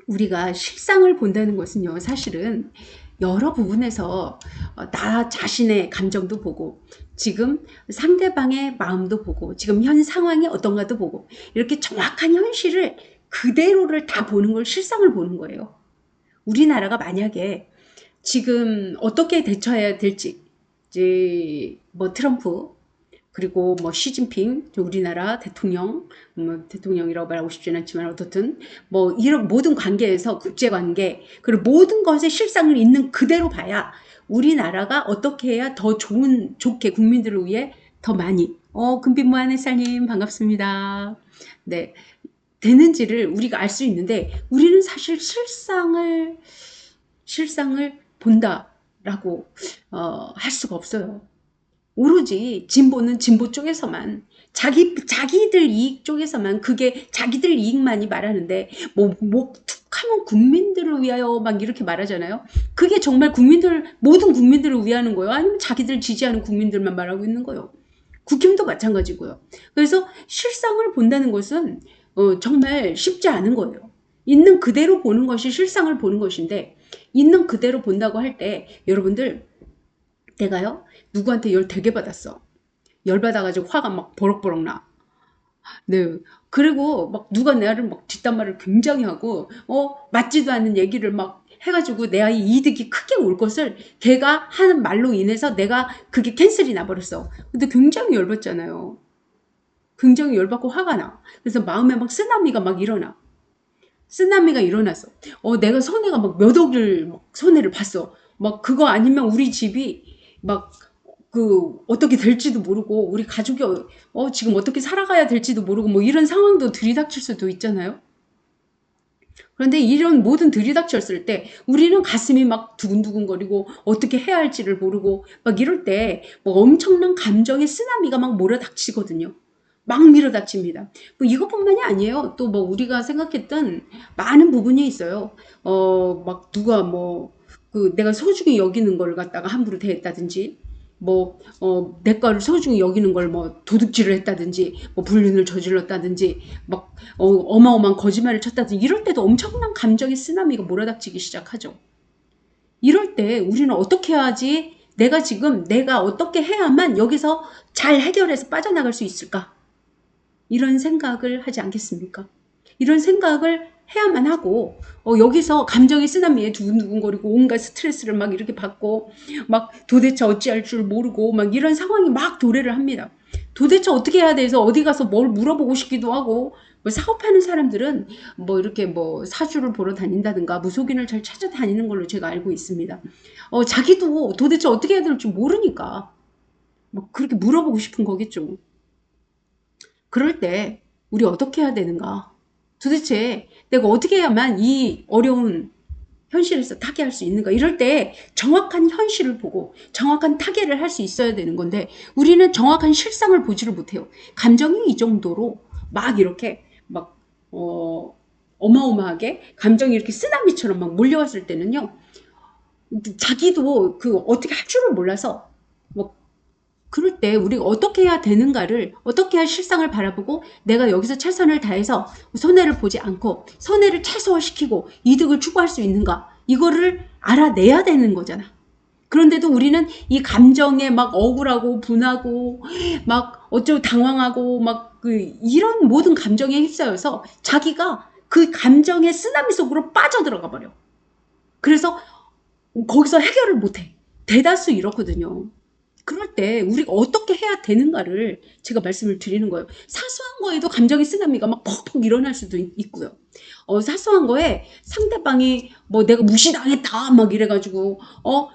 우리가 실상을 본다는 것은요, 사실은 여러 부분에서 나 자신의 감정도 보고, 지금 상대방의 마음도 보고, 지금 현 상황이 어떤가도 보고, 이렇게 정확한 현실을 그대로를 다 보는 걸 실상을 보는 거예요. 우리나라가 만약에 지금 어떻게 대처해야 될지, 이제 뭐 트럼프, 그리고 뭐 시진핑 우리나라 대통령, 뭐 대통령이라고 말하고 싶지는 않지만 어떻든 뭐 이런 모든 관계에서 국제관계 그리고 모든 것의 실상을 있는 그대로 봐야 우리나라가 어떻게 해야 더 좋게 국민들을 위해 더 많이 금빛무한 햇살님 반갑습니다. 네, 되는지를 우리가 알 수 있는데 우리는 사실 실상을 본다라고 할 수가 없어요. 오로지 진보는 진보 쪽에서만 자기들 이익 쪽에서만 그게 자기들 이익만이 말하는데 뭐 툭하면 국민들을 위하여 막 이렇게 말하잖아요. 그게 정말 모든 국민들을 위하는 거예요? 아니면 자기들 지지하는 국민들만 말하고 있는 거예요? 국힘도 마찬가지고요. 그래서 실상을 본다는 것은 정말 쉽지 않은 거예요. 있는 그대로 보는 것이 실상을 보는 것인데 있는 그대로 본다고 할 때 여러분들 내가요 누구한테 열 되게 받았어. 열 받아가지고 화가 막 버럭버럭 나. 네. 그리고 막 누가 나를 막 뒷담화를 굉장히 하고 맞지도 않는 얘기를 막 해가지고 내 아이 이득이 크게 올 것을 걔가 하는 말로 인해서 내가 그게 캔슬이 나버렸어. 근데 굉장히 열받잖아요. 굉장히 열받고 화가 나. 그래서 마음에 막 쓰나미가 막 일어나. 쓰나미가 일어났어. 내가 손해가 막 몇 억을 막 손해를 봤어. 막 그거 아니면 우리 집이 막 어떻게 될지도 모르고 우리 가족이 지금 어떻게 살아가야 될지도 모르고 뭐 이런 상황도 들이닥칠 수도 있잖아요. 그런데 이런 모든 들이닥쳤을 때 우리는 가슴이 막 두근두근거리고 어떻게 해야 할지를 모르고 막 이럴 때 뭐 엄청난 감정의 쓰나미가 막 몰아닥치거든요. 막 밀어닥칩니다. 뭐 이것뿐만이 아니에요. 또 뭐 우리가 생각했던 많은 부분이 있어요. 막 누가 내가 소중히 여기는 걸 갖다가 함부로 대했다든지, 내 거를 소중히 여기는 걸 도둑질을 했다든지, 불륜을 저질렀다든지, 어마어마한 거짓말을 쳤다든지, 이럴 때도 엄청난 감정의 쓰나미가 몰아닥치기 시작하죠. 이럴 때 우리는 어떻게 해야지 내가 어떻게 해야만 여기서 잘 해결해서 빠져나갈 수 있을까? 이런 생각을 하지 않겠습니까? 이런 생각을 해야만 하고 여기서 감정의 쓰나미에 두근두근거리고 온갖 스트레스를 막 이렇게 받고 막 도대체 어찌할 줄 모르고 막 이런 상황이 막 도래를 합니다. 도대체 어떻게 해야 돼서 어디 가서 뭘 물어보고 싶기도 하고 사업하는 사람들은 이렇게 사주를 보러 다닌다든가 무속인을 잘 찾아다니는 걸로 제가 알고 있습니다. 자기도 도대체 어떻게 해야 될지 모르니까 그렇게 물어보고 싶은 거겠죠. 그럴 때 우리 어떻게 해야 되는가? 도대체 내가 어떻게 해야만 이 어려운 현실에서 타개할 수 있는가? 이럴 때 정확한 현실을 보고 정확한 타개를 할 수 있어야 되는 건데 우리는 정확한 실상을 보지를 못해요. 감정이 이 정도로 막 이렇게 어마어마하게 감정이 이렇게 쓰나미처럼 막 몰려왔을 때는요. 자기도 어떻게 할 줄을 몰라서 뭐 그럴 때 우리가 어떻게 해야 되는가를 어떻게 해야 실상을 바라보고 내가 여기서 최선을 다해서 손해를 보지 않고 손해를 최소화시키고 이득을 추구할 수 있는가 이거를 알아내야 되는 거잖아. 그런데도 우리는 이 감정에 막 억울하고 분하고 막 어쩌고 당황하고 이런 모든 감정에 휩싸여서 자기가 그 감정의 쓰나미 속으로 빠져들어가 버려. 그래서 거기서 해결을 못해. 대다수 이렇거든요. 그럴 때 우리가 어떻게 해야 되는가를 제가 말씀을 드리는 거예요. 사소한 거에도 감정의 쓰나미가 막 퍽퍽 일어날 수도 있고요. 사소한 거에 상대방이 내가 무시당했다 막 이래가지고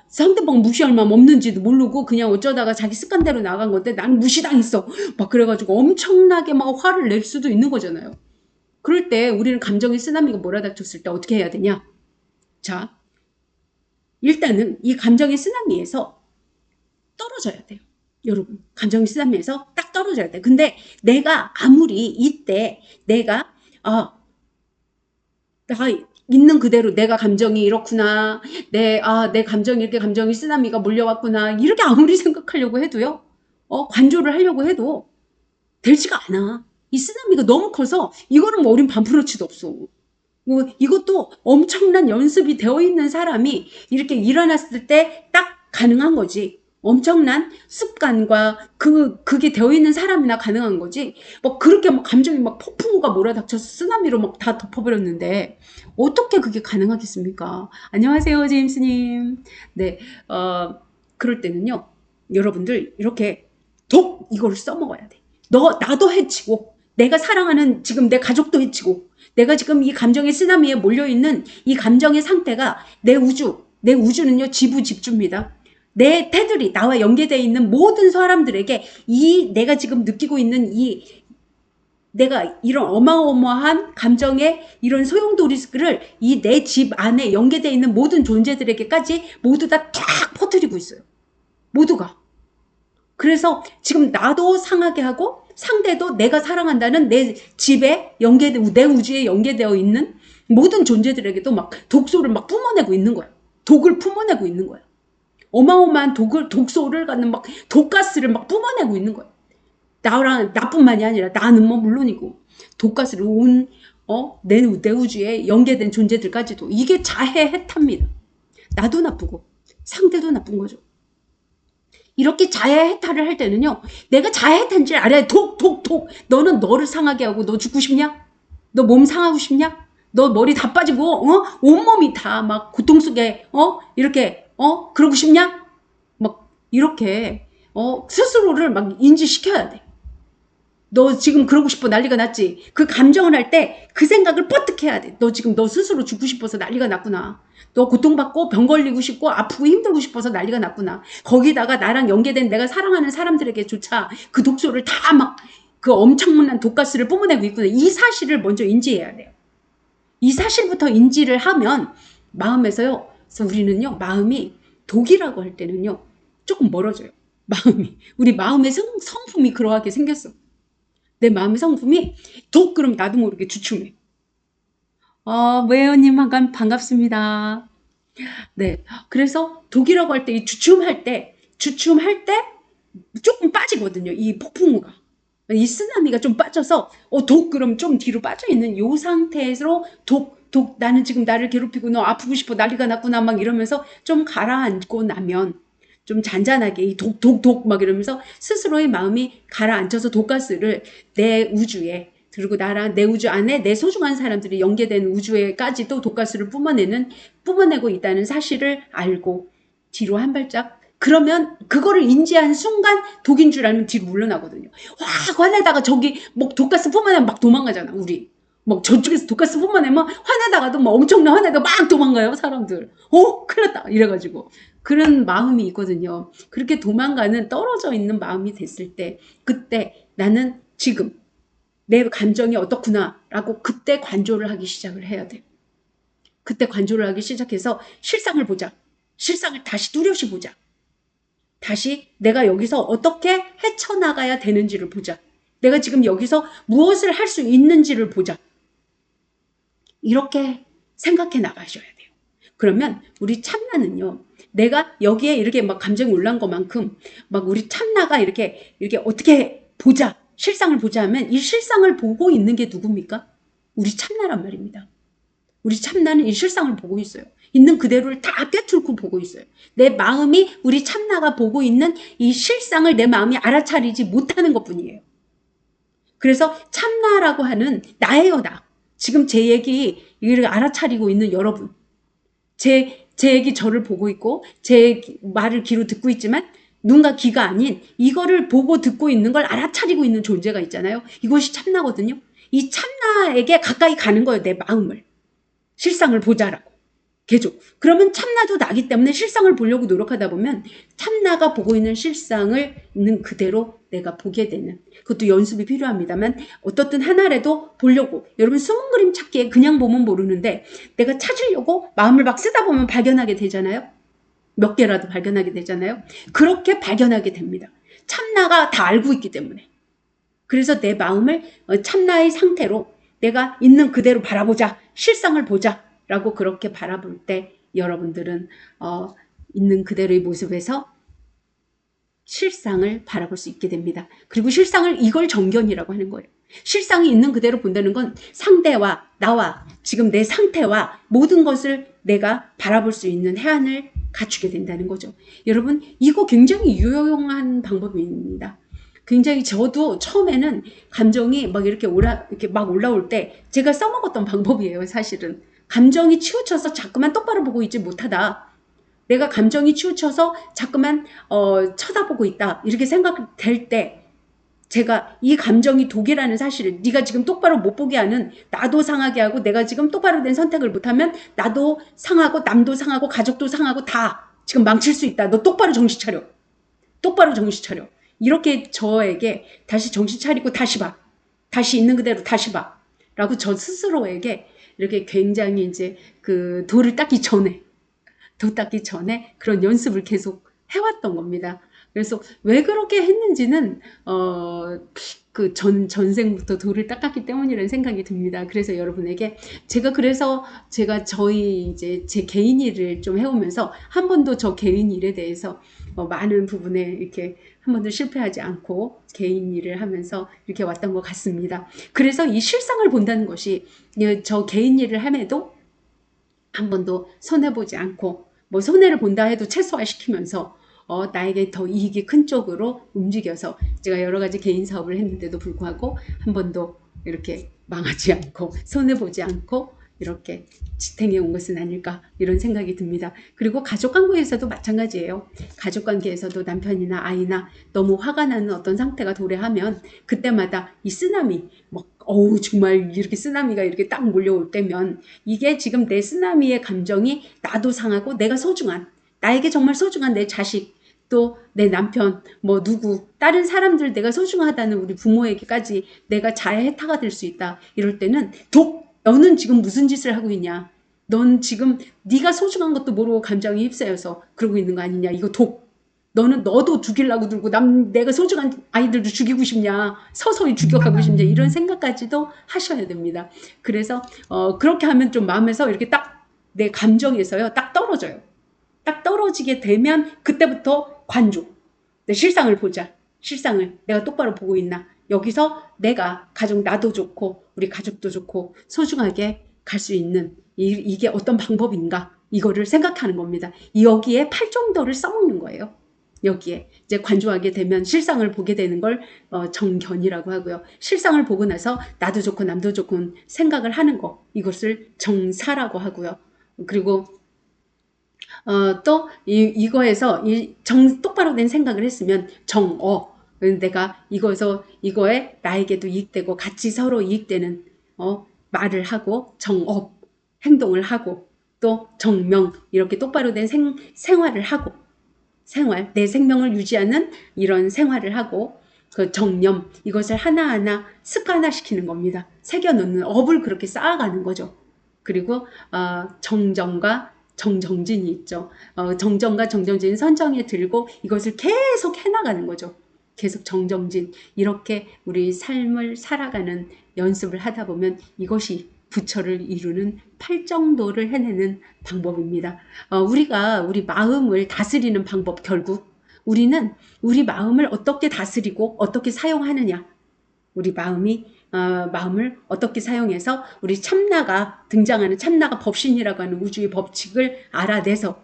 상대방 무시할 마음 없는지도 모르고 그냥 어쩌다가 자기 습관대로 나간 건데 나는 무시당했어 막 그래가지고 엄청나게 막 화를 낼 수도 있는 거잖아요. 그럴 때 우리는 감정의 쓰나미가 몰아닥쳤을 때 어떻게 해야 되냐? 자, 일단은 이 감정의 쓰나미에서 떨어져야 돼요. 여러분, 감정이 쓰나미에서 딱 떨어져야 돼. 근데 내가 아무리 이때 내가 나 있는 그대로 내가 감정이 이렇구나. 내 감정이 이렇게 감정이 쓰나미가 몰려왔구나. 이렇게 아무리 생각하려고 해도요. 관조를 하려고 해도 되지가 않아. 이 쓰나미가 너무 커서 이거는 어린 반프로치도 없어. 이것도 엄청난 연습이 되어 있는 사람이 이렇게 일어났을 때 딱 가능한 거지. 엄청난 습관과 그게 되어 있는 사람이나 가능한 거지. 뭐 그렇게 막 감정이 막 폭풍우가 몰아닥쳐서 쓰나미로 막 다 덮어버렸는데 어떻게 그게 가능하겠습니까? 안녕하세요, 제임스님. 네, 그럴 때는요, 여러분들 이렇게 이거를 써먹어야 돼. 나도 해치고, 내가 사랑하는 지금 내 가족도 해치고, 내가 지금 이 감정의 쓰나미에 몰려있는 이 감정의 상태가 내 우주는요, 지부집주입니다. 내 태들이 나와 연계되어 있는 모든 사람들에게 내가 지금 느끼고 있는 내가 이런 어마어마한 감정의 이런 소용돌이 리스크를 내 집 안에 연계되어 있는 모든 존재들에게까지 모두 다 쫙 퍼뜨리고 있어요. 모두가. 그래서 지금 나도 상하게 하고 상대도 내가 사랑한다는 내 집에 내 우주에 연계되어 있는 모든 존재들에게도 막 독소를 막 뿜어내고 있는 거야. 독을 품어내고 있는 거야. 어마어마한 독소를 갖는 막 독가스를 막 뿜어내고 있는 거야. 나뿐만이 아니라 나는 뭐 물론이고 독가스를 내 우주에 연계된 존재들까지도. 이게 자해 해탑니다. 나도 나쁘고 상대도 나쁜 거죠. 이렇게 자해 해탈을 할 때는요, 내가 자해 해탈인지 알아야 독. 너는 너를 상하게 하고 너 죽고 싶냐? 너 몸 상하고 싶냐? 너 머리 다 빠지고 온몸이 다 막 고통 속에 이렇게 그러고 싶냐? 막 이렇게 스스로를 막 인지시켜야 돼. 너 지금 그러고 싶어 난리가 났지. 그 감정을 할 때 그 생각을 뻗득해야 돼. 너 지금 너 스스로 죽고 싶어서 난리가 났구나. 너 고통받고 병 걸리고 싶고 아프고 힘들고 싶어서 난리가 났구나. 거기다가 나랑 연계된 내가 사랑하는 사람들에게조차 그 독소를 다 막 그 엄청난 독가스를 뿜어내고 있구나. 이 사실을 먼저 인지해야 돼요. 이 사실부터 인지를 하면 마음에서요. 그래서 우리는요. 마음이 독이라고 할 때는요. 조금 멀어져요. 마음이. 우리 마음의 성품이 그러하게 생겼어. 내 마음의 성품이 그럼 나도 모르게 주춤해. 외연님 반갑습니다. 네. 그래서 독이라고 할 때, 이 주춤할 때 조금 빠지거든요. 이 폭풍우가. 이 쓰나미가 좀 빠져서, 그럼 좀 뒤로 빠져있는 요 상태에서 나는 지금 나를 괴롭히고 너 아프고 싶어 난리가 났구나 막 이러면서 좀 가라앉고 나면 좀 잔잔하게 이 막 이러면서 스스로의 마음이 가라앉아서 독가스를 내 우주에 그리고 나랑 내 우주 안에 내 소중한 사람들이 연계된 우주에까지도 독가스를 뿜어내고 있다는 사실을 알고 뒤로 한 발짝 그러면 그거를 인지한 순간 독인 줄 알면 뒤로 물러나거든요. 확 화내다가 저기 뭐 독가스 뿜어내면 막 도망가잖아 우리. 막 저쪽에서 독가스 뿜어내면 화내다가도 막 엄청나 화내다가 막 도망가요 사람들. 큰일 났다 이래가지고. 그런 마음이 있거든요. 그렇게 도망가는 떨어져 있는 마음이 됐을 때 그때 나는 지금 내 감정이 어떻구나 라고 그때 관조를 하기 시작을 해야 돼. 그때 관조를 하기 시작해서 실상을 보자. 실상을 다시 뚜렷이 보자. 다시 내가 여기서 어떻게 헤쳐나가야 되는지를 보자. 내가 지금 여기서 무엇을 할 수 있는지를 보자. 이렇게 생각해 나가셔야 돼요. 그러면 우리 참나는요. 내가 여기에 이렇게 막 감정이 올라온 것만큼 막 우리 참나가 이렇게 어떻게 보자. 실상을 보자 하면 이 실상을 보고 있는 게 누굽니까? 우리 참나란 말입니다. 우리 참나는 이 실상을 보고 있어요. 있는 그대로를 다 꿰뚫고 보고 있어요. 내 마음이 우리 참나가 보고 있는 이 실상을 내 마음이 알아차리지 못하는 것뿐이에요. 그래서 참나라고 하는 나예요, 나. 지금 제 얘기를 알아차리고 있는 여러분. 제 얘기 저를 보고 있고 제 말을 귀로 듣고 있지만 눈과 귀가 아닌 이거를 보고 듣고 있는 걸 알아차리고 있는 존재가 있잖아요. 이것이 참나거든요. 이 참나에게 가까이 가는 거예요. 내 마음을. 실상을 보자라고. 계속. 그러면 참나도 나기 때문에 실상을 보려고 노력하다 보면 참나가 보고 있는 실상을 있는 그대로 내가 보게 되는 그것도 연습이 필요합니다만 어떻든 하나라도 보려고 여러분 숨은 그림 찾기에 그냥 보면 모르는데 내가 찾으려고 마음을 막 쓰다 보면 발견하게 되잖아요. 몇 개라도 발견하게 되잖아요. 그렇게 발견하게 됩니다. 참나가 다 알고 있기 때문에. 그래서 내 마음을 참나의 상태로 내가 있는 그대로 바라보자. 실상을 보자. 라고 그렇게 바라볼 때 여러분들은 있는 그대로의 모습에서 실상을 바라볼 수 있게 됩니다. 그리고 실상을 이걸 정견이라고 하는 거예요. 실상이 있는 그대로 본다는 건 상대와 나와 지금 내 상태와 모든 것을 내가 바라볼 수 있는 해안을 갖추게 된다는 거죠. 여러분, 이거 굉장히 유용한 방법입니다. 굉장히 저도 처음에는 감정이 막 이렇게 막 올라올 때 제가 써먹었던 방법이에요, 사실은. 감정이 치우쳐서 자꾸만 똑바로 보고 있지 못하다. 내가 감정이 치우쳐서 자꾸만 쳐다보고 있다. 이렇게 생각될 때 제가 이 감정이 독이라는 사실을, 네가 지금 똑바로 못 보게 하는, 나도 상하게 하고 내가 지금 똑바로 된 선택을 못하면 나도 상하고 남도 상하고 가족도 상하고 다 지금 망칠 수 있다. 너 똑바로 정신 차려. 똑바로 정신 차려. 이렇게 저에게 다시 정신 차리고 다시 봐. 다시 있는 그대로 다시 봐. 라고 저 스스로에게 이렇게 굉장히 이제 그 돌을 닦기 전에 그런 연습을 계속 해왔던 겁니다. 그래서 왜 그렇게 했는지는 그 전생부터 돌을 닦았기 때문이라는 생각이 듭니다. 그래서 여러분에게 제가 저희 이제 제 개인 일을 좀 해오면서 한 번도 저 개인 일에 대해서 많은 부분에 이렇게 한 번도 실패하지 않고 개인 일을 하면서 이렇게 왔던 것 같습니다. 그래서 이 실상을 본다는 것이 저 개인 일을 함에도 한 번도 손해보지 않고, 뭐 손해를 본다 해도 최소화시키면서 나에게 더 이익이 큰 쪽으로 움직여서 제가 여러 가지 개인 사업을 했는데도 불구하고 한 번도 이렇게 망하지 않고 손해보지 않고 이렇게 지탱해 온 것은 아닐까, 이런 생각이 듭니다. 그리고 가족관계에서도 마찬가지예요. 가족관계에서도 남편이나 아이나 너무 화가 나는 어떤 상태가 도래하면 그때마다 이 쓰나미, 정말 이렇게 쓰나미가 이렇게 딱 몰려올 때면 이게 지금 내 쓰나미의 감정이 나도 상하고 내가 소중한, 나에게 정말 소중한 내 자식, 또 내 남편, 누구, 다른 사람들, 내가 소중하다는 우리 부모에게까지 내가 자해 해타가 될 수 있다. 이럴 때는 너는 지금 무슨 짓을 하고 있냐? 넌 지금 네가 소중한 것도 모르고 감정이 휩싸여서 그러고 있는 거 아니냐? 이거 너도 죽이려고 들고 내가 소중한 아이들도 죽이고 싶냐? 서서히 죽여가고 싶냐? 이런 생각까지도 하셔야 됩니다. 그래서 그렇게 하면 좀 마음에서 이렇게 딱 내 감정에서요 딱 떨어져요. 딱 떨어지게 되면 그때부터 관조. 내 실상을 보자. 실상을 내가 똑바로 보고 있나? 여기서 내가 나도 좋고 우리 가족도 좋고 소중하게 갈 수 있는 이게 어떤 방법인가? 이거를 생각하는 겁니다. 여기에 팔정도를 써먹는 거예요. 여기에 이제 관조하게 되면 실상을 보게 되는 걸 정견이라고 하고요. 실상을 보고 나서 나도 좋고 남도 좋고 생각을 하는 거, 이것을 정사라고 하고요. 그리고 또 이거에서 똑바로 된 생각을 했으면 정어, 내가 이거에 나에게도 이익되고 같이 서로 이익되는 말을 하고, 정업, 행동을 하고, 또 정명, 이렇게 똑바로 된 생활을 하고, 내 생명을 유지하는 이런 생활을 하고, 그 정념, 이것을 하나하나 습관화시키는 겁니다. 새겨놓는 업을 그렇게 쌓아가는 거죠. 그리고 정정과 정정진이 있죠. 정정과 정정진 선정에 들고 이것을 계속 해나가는 거죠. 계속 정정진, 이렇게 우리 삶을 살아가는 연습을 하다 보면 이것이 부처를 이루는 팔정도를 해내는 방법입니다. 우리가 우리 마음을 다스리는 방법, 결국 우리는 우리 마음을 어떻게 다스리고 어떻게 사용하느냐, 우리 마음을 어떻게 사용해서 우리 참나가 등장하는, 참나가 법신이라고 하는 우주의 법칙을 알아내서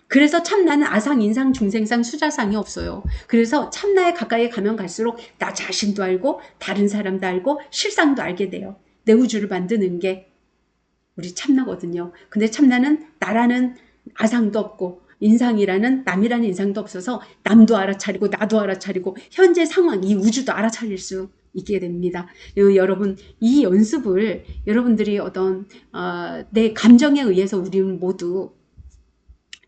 그래서 참나는 아상, 인상, 중생상, 수자상이 없어요. 그래서 참나에 가까이 가면 갈수록 나 자신도 알고 다른 사람도 알고 실상도 알게 돼요. 내 우주를 만드는 게 우리 참나거든요. 근데 참나는 나라는 아상도 없고 인상이라는, 남이라는 인상도 없어서 남도 알아차리고 나도 알아차리고 현재 상황, 이 우주도 알아차릴 수 있게 됩니다. 여러분, 이 연습을 여러분들이 내 감정에 의해서 우리는 모두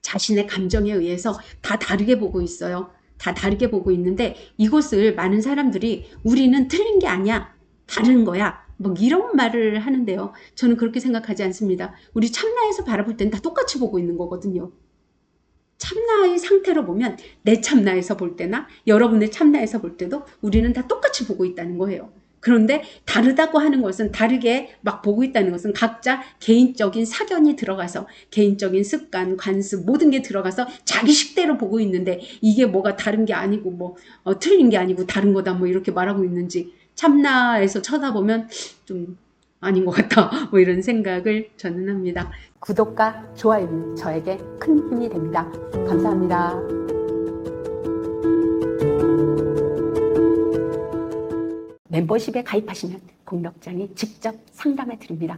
자신의 감정에 의해서 다 다르게 보고 있어요. 다 다르게 보고 있는데 이것을 많은 사람들이 우리는 틀린 게 아니야, 다른 거야, 이런 말을 하는데요. 저는 그렇게 생각하지 않습니다. 우리 참나에서 바라볼 때는 다 똑같이 보고 있는 거거든요. 참나의 상태로 보면 내 참나에서 볼 때나 여러분의 참나에서 볼 때도 우리는 다 똑같이 보고 있다는 거예요. 그런데 다르다고 하는 것은, 다르게 막 보고 있다는 것은 각자 개인적인 사견이 들어가서, 개인적인 습관, 관습, 모든 게 들어가서 자기 식대로 보고 있는데 이게 뭐가 다른 게 아니고 틀린 게 아니고 다른 거다 이렇게 말하고 있는지 참나에서 쳐다보면 좀 아닌 것 같다. 뭐 이런 생각을 저는 합니다. 구독과 좋아요는 저에게 큰 힘이 됩니다. 감사합니다. 멤버십에 가입하시면 공덕장이 직접 상담해 드립니다.